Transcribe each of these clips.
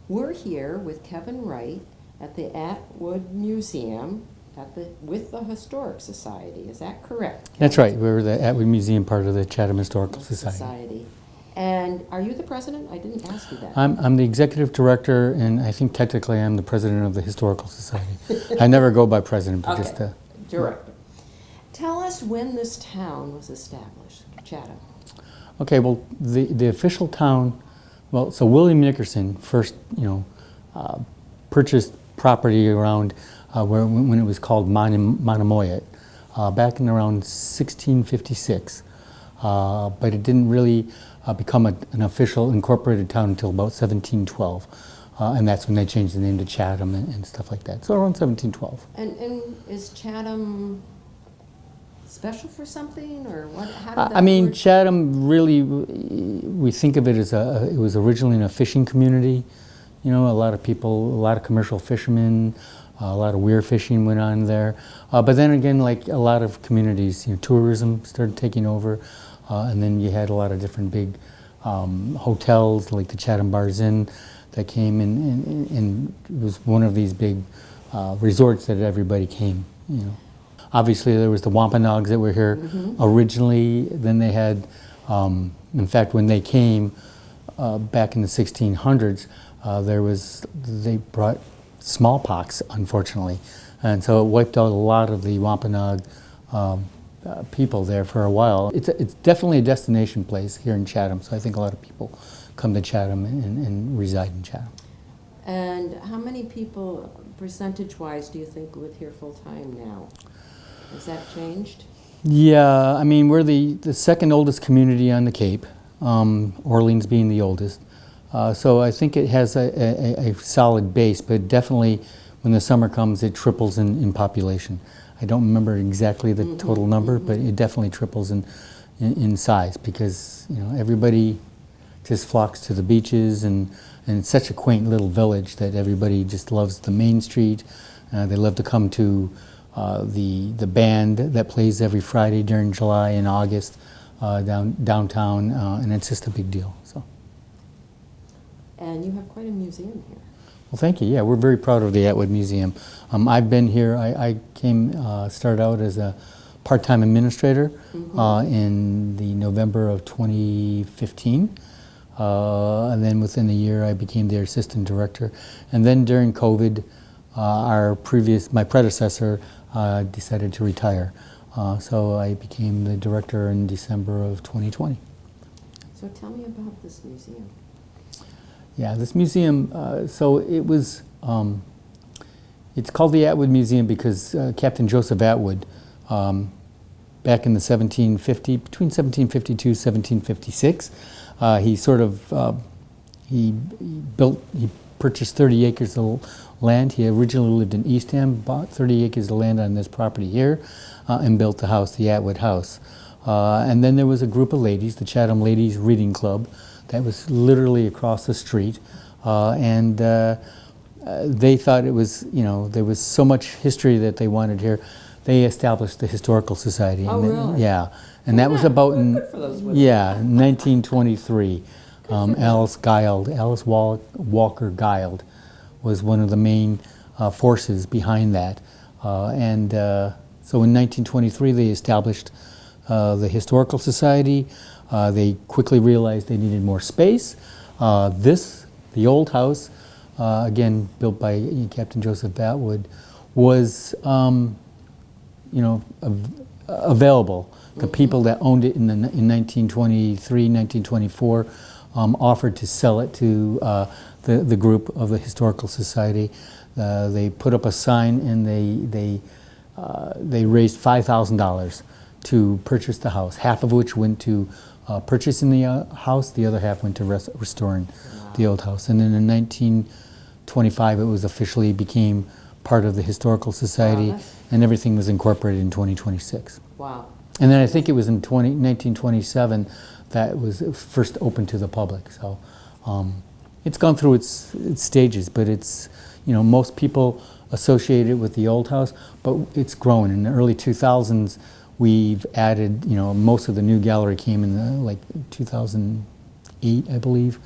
We're here with Kevin Wright at the Atwood Museum with the Historic Society. Is that correct, Kevin? That's right. We're the Atwood Museum, part of the Chatham Historical Society. And are you the president? I didn't ask you that. I'm the executive director, and I think technically I'm the president of the Historical Society. I never go by president, but just director. Tell us when this town was established, Chatham. Okay, well, the official town, well, so William Nickerson first, purchased property around when it was called Monomoyet, back in around 1656. But it didn't really become an official incorporated town until about 1712. And that's when they changed the name to Chatham and stuff like that. So around 1712. And is Chatham special for something, or what? How did that I mean, word? Chatham really, we think of it as it was originally a fishing community. You know, a lot of people, a lot of commercial fishermen, a lot of weir fishing went on there. But then again, like a lot of communities, tourism started taking over. And then you had a lot of different big hotels, like the Chatham Bars Inn, that came in, and it was one of these big resorts that everybody came. Obviously, there was the Wampanoags that were here originally. Then they had, in fact, when they came back in the 1600s, they brought smallpox, unfortunately, and so it wiped out a lot of the Wampanoag people there for a while. It's definitely a destination place here in Chatham, so I think a lot of people come to Chatham and reside in Chatham. And how many people, percentage-wise, do you think live here full-time now? Has that changed? Yeah, I mean, we're the second oldest community on the Cape, Orleans being the oldest. So I think it has a solid base, but definitely when the summer comes, it triples in population. I don't remember exactly the total number, but it definitely triples in size because everybody just flocks to the beaches, and it's such a quaint little village that everybody just loves the main street. They love to come to the band that plays every Friday during July and August downtown, and it's just a big deal. So. And you have quite a museum here. Well, thank you. Yeah, we're very proud of the Atwood Museum. I've been here. I started out as a part-time administrator in the November of 2015. And then within a year, I became their assistant director. And then during COVID, my predecessor decided to retire. So I became the director in December of 2020. So tell me about this museum. Yeah, this museum, so it was, it's called the Atwood Museum because Captain Joseph Atwood, back in the between 1752 and 1756, he purchased 30 acres of land. He originally lived in Eastham, bought 30 acres of land on this property here, and built the house, the Atwood House. And then there was a group of ladies, the Chatham Ladies Reading Club, that was literally across the street, and they thought it was, there was so much history that they wanted here. They established the Historical Society. Oh, really? Yeah, and that was about in 1923. Alice Walker Guild was one of the main forces behind that, and so in 1923 they established the Historical Society. They quickly realized they needed more space. The old house, again built by Captain Joseph Atwood, was available. The people that owned it in 1923, 1924 offered to sell it to the group of the Historical Society. They put up a sign, and they raised $5,000 to purchase the house, half of which went to purchasing the house, the other half went to restoring the old house. And then in 1925 it was officially became part of the Historical Society, and everything was incorporated in 2026. Wow. And then I think it was in 1927 that it was first open to the public. So it's gone through its stages, but it's, most people associate it with the old house, but it's grown. In the early 2000s, we've added, most of the new gallery came in 2008, I believe.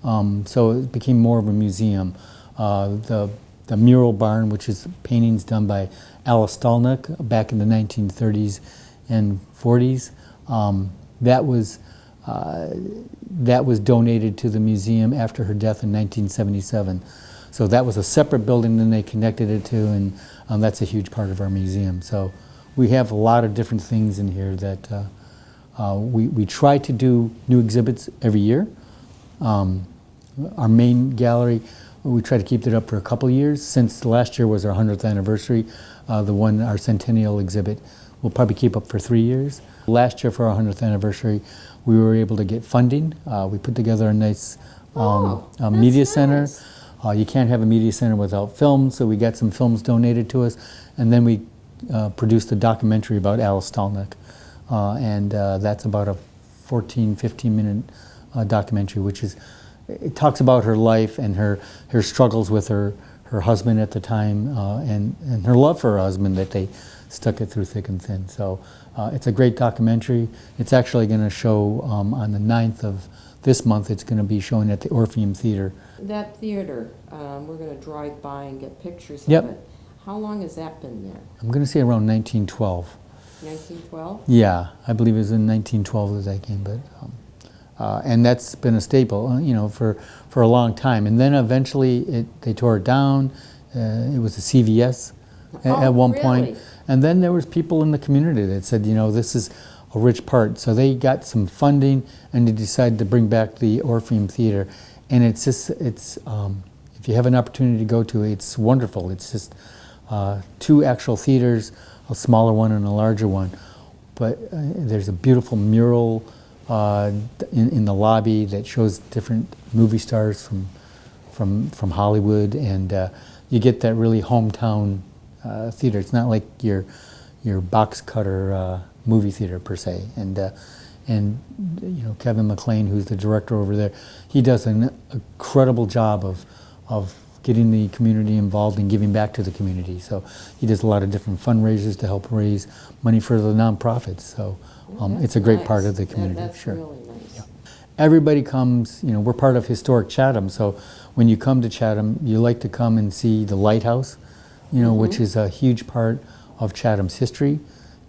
So it became more of a museum. The mural barn, which is paintings done by Alice Stalnick back in the 1930s and 40s, that was donated to the museum after her death in 1977. So that was a separate building than they connected it to, and that's a huge part of our museum. So we have a lot of different things in here that we try to do new exhibits every year. Our main gallery, we try to keep it up for a couple of years. Since last year was our 100th anniversary, our centennial exhibit, we'll probably keep up for 3 years. Last year for our 100th anniversary, we were able to get funding. We put together a nice media center. Nice. You can't have a media center without film, so we got some films donated to us, and then we produced a documentary about Alice Stalnick, and that's about a 15-minute documentary, which is, it talks about her life and her struggles with her husband at the time, and her love for her husband, that they stuck it through thick and thin. So it's a great documentary. It's actually going to show on the 9th of this month. It's going to be showing at the Orpheum Theater. That theater, we're going to drive by and get pictures Yep. of it. How long has that been there? I'm going to say around 1912. 1912? Yeah, I believe it was in 1912 that that came, but and that's been a staple, you know, for a long time. And then eventually they tore it down. It was a CVS at one point. Really? And then there was people in the community that said, you know, this is a rich part. So they got some funding, and they decided to bring back the Orpheum Theater. And it's just, if you have an opportunity to go to it, it's wonderful. It's just 2 actual theaters, a smaller one and a larger one. But there's a beautiful mural in the lobby that shows different movie stars from Hollywood, and you get that really hometown theater. It's not like your box cutter movie theater per se. And you know, Kevin McLean, who's the director over there, he does an incredible job of getting the community involved and giving back to the community. So he does a lot of different fundraisers to help raise money for the nonprofits. So it's a great part of the community. That's sure. really nice. Yeah. Everybody comes, you know, we're part of Historic Chatham, so when you come to Chatham, you like to come and see the lighthouse, you know, which is a huge part of Chatham's history.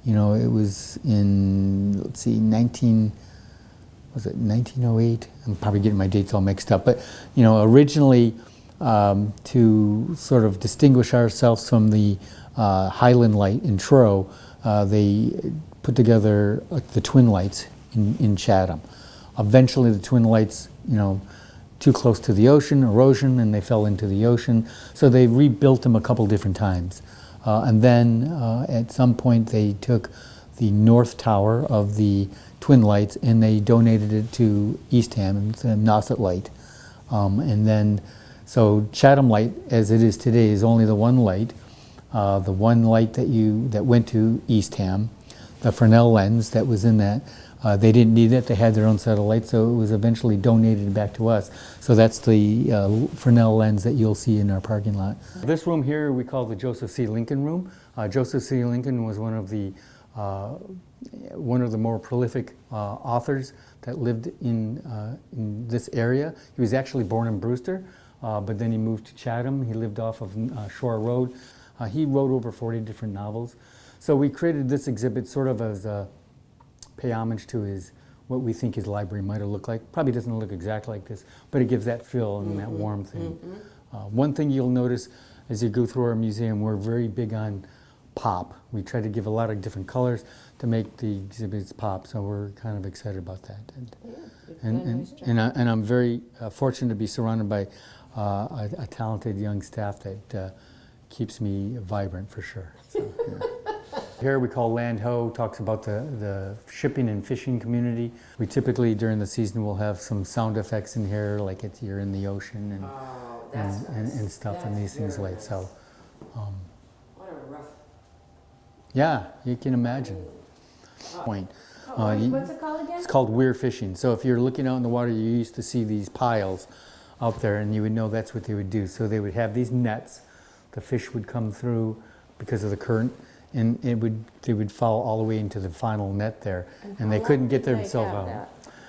You know, it was in, let's see, 1908? I'm probably getting my dates all mixed up, but, you know, originally to sort of distinguish ourselves from the Highland Light in Truro, they put together the twin lights in Chatham. Eventually the twin lights, you know, too close to the ocean, erosion, and they fell into the ocean. So they rebuilt them a couple different times. And then at some point they took the north tower of the twin lights and they donated it to Eastham, it's a Nauset light. And then, so Chatham Light, as it is today, is only the one light. The one light that went to Eastham, the Fresnel lens that was in that, they didn't need it. They had their own set of lights, so it was eventually donated back to us. So that's the Fresnel lens that you'll see in our parking lot. This room here we call the Joseph C. Lincoln room. Joseph C. Lincoln was one of the more prolific authors that lived in this area. He was actually born in Brewster, but then he moved to Chatham. He lived off of Shore Road. He wrote over 40 different novels. So we created this exhibit sort of as a pay homage to what we think his library might have looked like. Probably doesn't look exactly like this, but it gives that feel and that warm thing. One thing you'll notice as you go through our museum, we're very big on pop. We try to give a lot of different colors to make the exhibits pop, so we're kind of excited about that. And I'm very fortunate to be surrounded by a talented young staff that keeps me vibrant for sure. So, yeah. Here we call Land Ho, talks about the shipping and fishing community. We typically during the season will have some sound effects in here, like you're in the ocean and stuff, and these things like so. What a rough. Yeah, you can imagine. Point. What's it called again? It's called weir fishing. So if you're looking out in the water, you used to see these piles out there, and you would know that's what they would do. So they would have these nets. The fish would come through because of the current, and they would fall all the way into the final net there, and they couldn't get themselves out.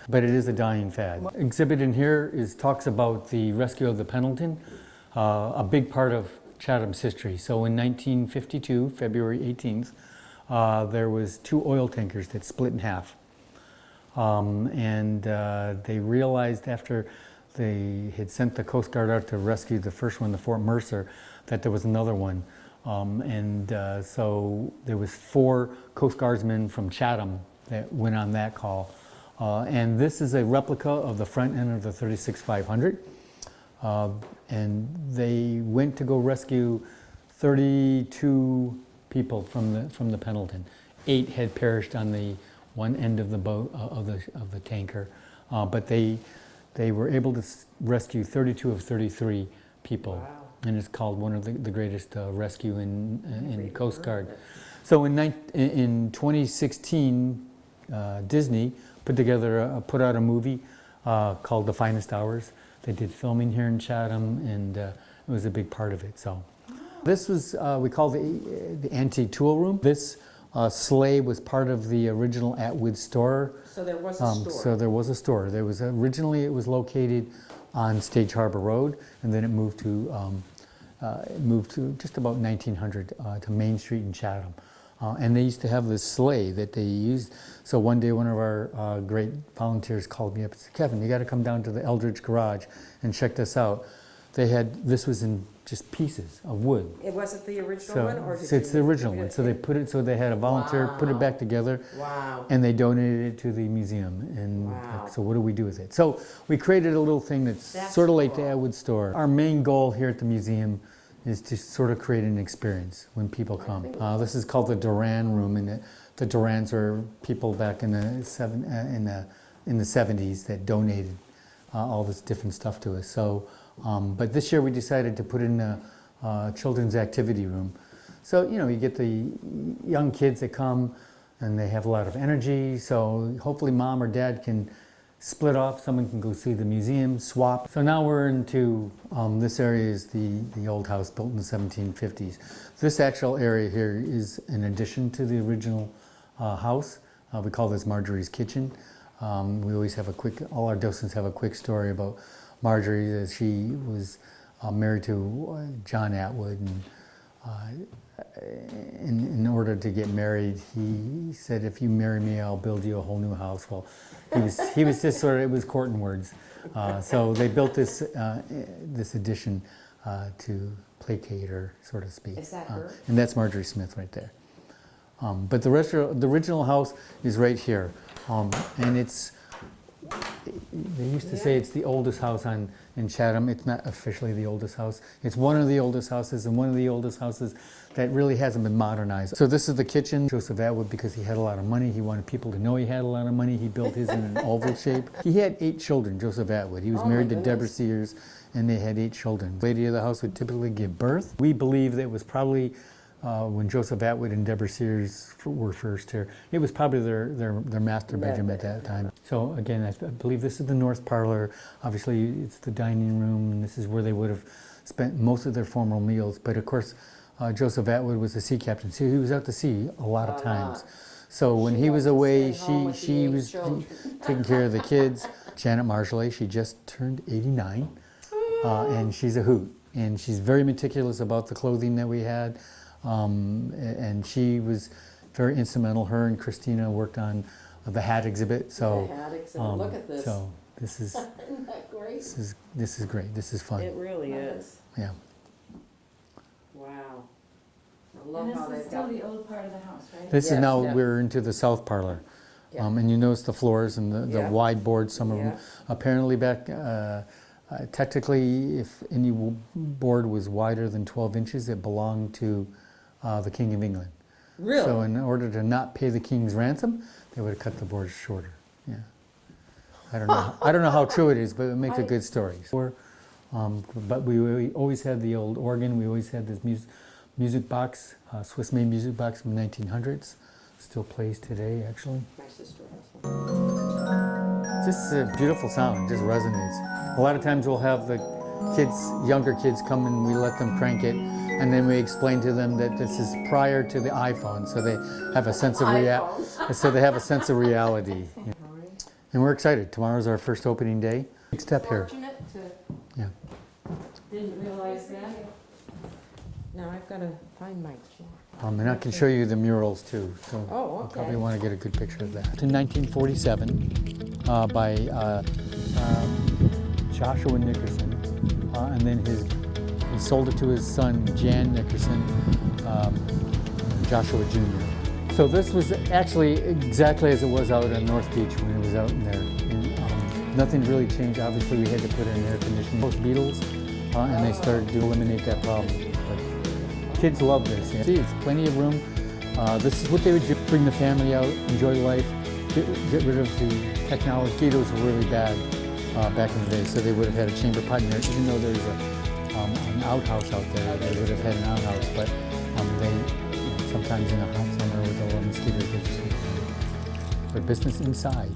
but it is a dying fad. Exhibit in here talks about the rescue of the Pendleton, a big part of Chatham's history. So in 1952, February 18th, there was 2 oil tankers that split in half. They realized after they had sent the Coast Guard out to rescue the first one, the Fort Mercer, that there was another one. So there was 4 Coast Guardsmen from Chatham that went on that call. And this is a replica of the front end of the 36-500. And they went to go rescue 32 people from the Pendleton. 8 had perished on the one end of the boat of the tanker, but they were able to rescue 32 of 33 people. Wow. And it's called one of the greatest rescue in Coast Guard. So in 2016, Disney put out a movie called The Finest Hours. They did filming here in Chatham, and it was a big part of it. So this was we call the antique tool room. This sleigh was part of the original Atwood store. So there was a store. So there was a store. There was originally it was located on Stage Harbor Road, and then it moved to just about 1900 to Main Street in Chatham. And they used to have this sleigh that they used. So one day one of our great volunteers called me up and said, "Kevin, you got to come down to the Eldridge Garage and check this out." This was in just pieces of wood. It wasn't the original one, or did So it's the original one. So they put it. So they had a volunteer put it back together. Wow. And they donated it to the museum. And Wow. so what do we do with it? So we created a little thing that's sort of like the Atwood store. Our main goal here at the museum is to sort of create an experience when people come. This is called the Duran Room, and the Durans are people back in the 70s that donated all this different stuff to us. So, but this year we decided to put in a children's activity room. So you get the young kids that come, and they have a lot of energy. So hopefully mom or dad can split off. Someone can go see the museum, swap. So now we're into, this area is the old house built in the 1750s. This actual area here is an addition to the original house. We call this Marjorie's Kitchen. We always have all our docents have a quick story about Marjorie, as she was married to John Atwood, and in order to get married, he said, "If you marry me, I'll build you a whole new house." Well, he was just sort of, it was courting words. So they built this addition to placate her, so to speak. Is that her? And that's Marjorie Smith right there. But the original house is right here, and they used to say it's the oldest house in Chatham. It's not officially the oldest house. It's one of the oldest houses, and one of the oldest houses that really hasn't been modernized. So this is the kitchen. Joseph Atwood, because he had a lot of money, he wanted people to know he had a lot of money. He built his in an oval shape. He had 8 children, Joseph Atwood. He was married to Deborah Sears, and they had 8 children. The lady of the house would typically give birth. We believe that it was probably when Joseph Atwood and Deborah Sears were first here. It was probably their master bedroom at that time. So again, I believe this is the north parlor. Obviously, it's the dining room, and this is where they would have spent most of their formal meals. But of course, Joseph Atwood was a sea captain, so he was out to sea a lot of times. So when he was away, she was taking care of the kids. Janet Marjolais, she just turned 89, and she's a hoot. And she's very meticulous about the clothing that we had. And she was very instrumental. Her and Christina worked on the hat exhibit. So the hat exhibit. Look at this. So this is Isn't that great? this is great. This is fun. It really is. Yeah. Wow. I love And how this is they've still got. the old part of the house, right? This Yes, is now yeah. we're into the south parlor. Yeah. And you notice the floors and the Yeah. wide boards. Some of them Yeah. apparently back. Technically, if any board was wider than 12 inches, it belonged to the King of England. Really? So in order to not pay the king's ransom, they would have cut the boards shorter. Yeah. I don't know how true it is, but it makes a good story. But we always had the old organ. We always had this music box, Swiss-made music box from the 1900s. Still plays today, actually. My sister has one. Just a beautiful sound. It just resonates. A lot of times we'll have the younger kids come and we let them crank it, and then we explain to them that this is prior to the iPhone, so they have a sense of reality. And we're excited. Tomorrow's our first opening day. Big step here. Fortunate to, Yeah. didn't realize that. Now I've got to find my chair. And I can show you the murals too. So Oh, you okay. probably want to get a good picture of that. In 1947, by Joshua Nickerson, and then he sold it to his son Jan Nickerson, Joshua Jr. So this was actually exactly as it was out on North Beach when it was out in there. And, nothing really changed. Obviously, we had to put in air conditioning. Most Beatles, and they started to eliminate that problem. But kids love this. Yeah. See, it's plenty of room. This is what they would do: bring the family out, enjoy life, get rid of the technology. Mosquitoes were really bad back in the day, so they would have had a chamber pot in there. Even though there's an outhouse out there, they would have had an outhouse. But sometimes in the hot summer with all the mosquitoes, they just but business inside.